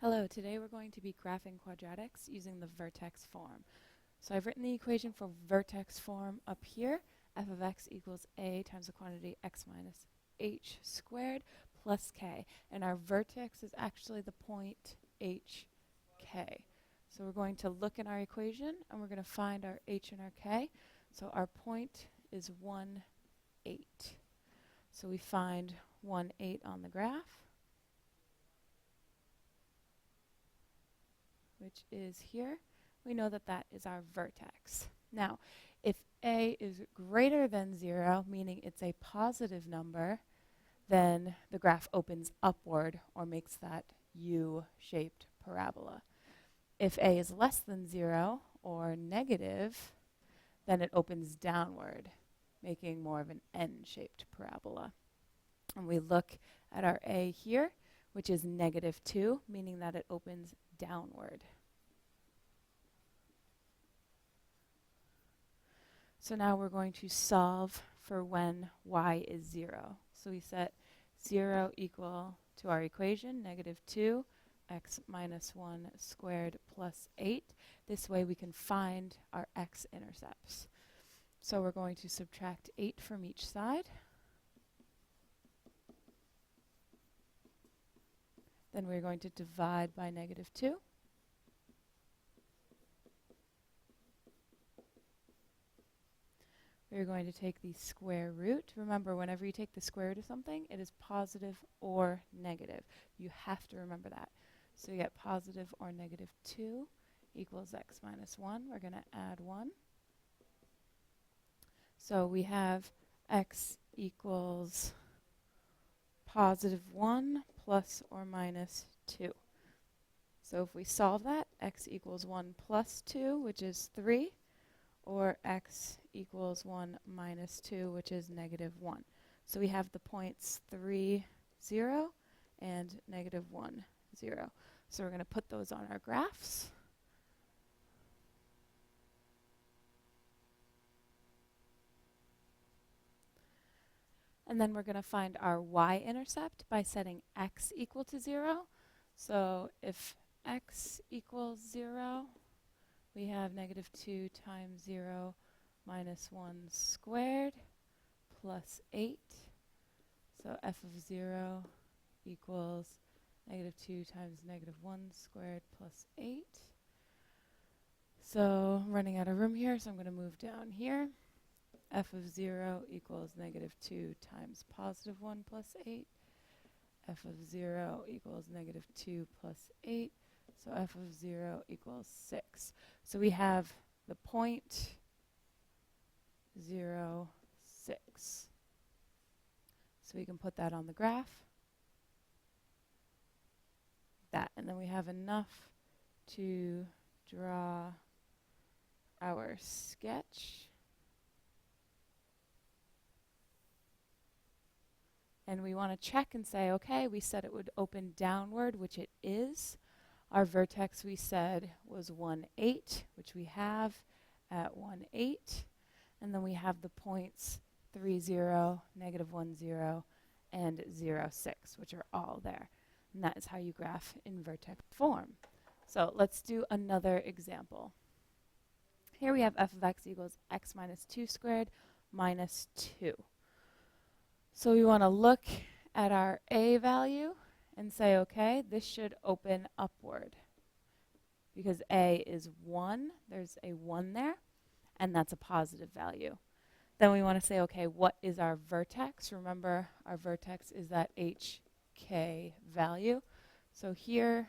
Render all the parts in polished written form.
Hello, today we're going to be graphing quadratics using the vertex form. So I've written the equation for vertex form up here. F of x equals a times the quantity x minus h squared plus k. And our vertex is actually the point hk. So we're going to look in our equation and we're going to find our h and our k. So our point is 1, 8. So we find 1, 8 on the graph, which is here. We know that that is our vertex. Now, if a is greater than 0, meaning it's a positive number, then the graph opens upward or makes that U-shaped parabola. If a is less than 0 or negative, then it opens downward, making more of an N-shaped parabola. And we look at our a here, which is -2, meaning that it opens downward. So now we're going to solve for when y is 0. So we set 0 equal to our equation, -2, x minus 1 squared plus 8. This way we can find our x-intercepts. So we're going to subtract 8 from each side. Then we're going to divide by -2. We're going to take the square root. Remember, whenever you take the square root of something, it is positive or negative. You have to remember that. So you get positive or -2 equals x minus 1. We're going to add 1. So we have x equals +1 plus or minus 2. So if we solve that, x equals 1 plus 2, which is 3, or x equals 1 minus 2, which is -1. So we have the points 3, 0, and -1, 0. So we're going to put those on our graphs. And then we're going to find our y-intercept by setting x equal to 0. So if x equals 0, we have -2 times 0 minus 1 squared plus 8. So f of 0 equals -2 times -1 squared plus 8. So I'm running out of room here, so I'm going to move down here. F of 0 equals -2 times +1 plus 8. F of 0 equals -2 plus 8. So f of 0 equals 6. So we have the point 0, 6. So we can put that on the graph. That, and then we have enough to draw our sketch. And we want to check and say, okay, we said it would open downward, which it is. Our vertex, we said, was 1, 8, which we have at 1, 8. And then we have the points 3, 0, -1, 0, and 0, 6, which are all there. And that is how you graph in vertex form. So let's do another example. Here we have f of x equals x minus 2 squared minus 2. So we want to look at our a value and say, okay, this should open upward because a is 1. There's a 1 there, and that's a positive value. Then we want to say, okay, what is our vertex? Remember, our vertex is that hk value. So here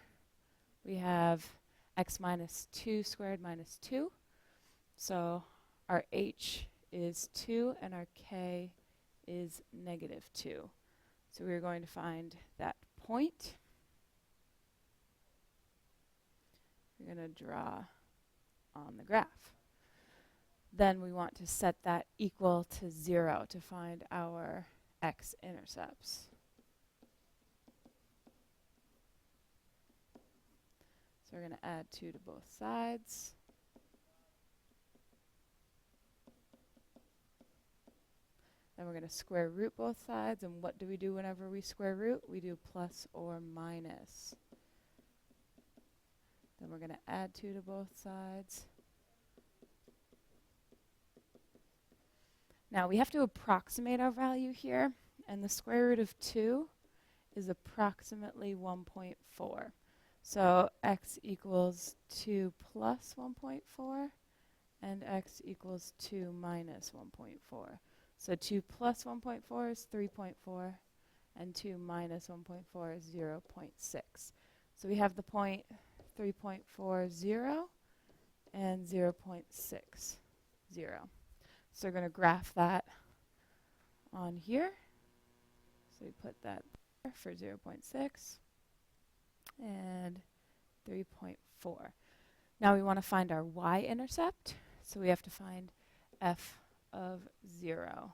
we have x minus 2 squared minus 2. So our h is 2, and our k is -2. So we're going to find that point. We're going to draw on the graph. Then we want to set that equal to 0 to find our x-intercepts. So we're going to add 2 to both sides. Then we're going to square root both sides. And what do we do whenever we square root? We do plus or minus. we're going to add 2 to both sides. Now we have to approximate our value here, and the square root of 2 is approximately 1.4. So x equals 2 plus 1.4, and x equals 2 minus 1.4. So 2 plus 1.4 is 3.4, and 2 minus 1.4 is 0.6. So we have the point 3.40 and 0.60. So we're going to graph that on here. So we put that there for 0.6 and 3.4. Now we want to find our y-intercept. So we have to find f of 0.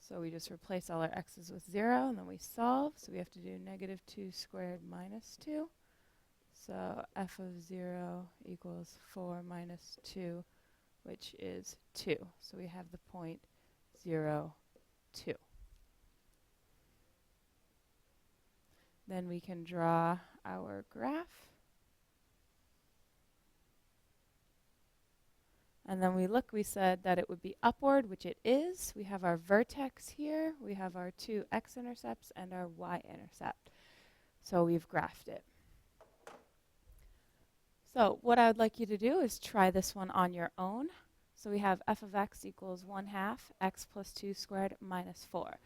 So we just replace all our x's with 0, and then we solve. So we have to do negative 2 squared minus 2. So f of 0 equals 4 minus 2, which is 2. So we have the point 0, 2. Then we can draw our graph. And then we said that it would be upward, which it is. We have our vertex here. We have our 2 x-intercepts and our y-intercept. So we've graphed it. So what I would like you to do is try this one on your own. So we have f of x equals 1/2 x plus 2 squared minus 4.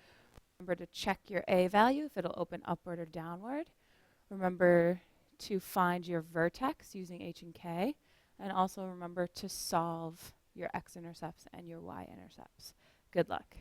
Remember to check your a value if it'll open upward or downward. Remember to find your vertex using h and k. And also remember to solve your x-intercepts and your y-intercepts. Good luck.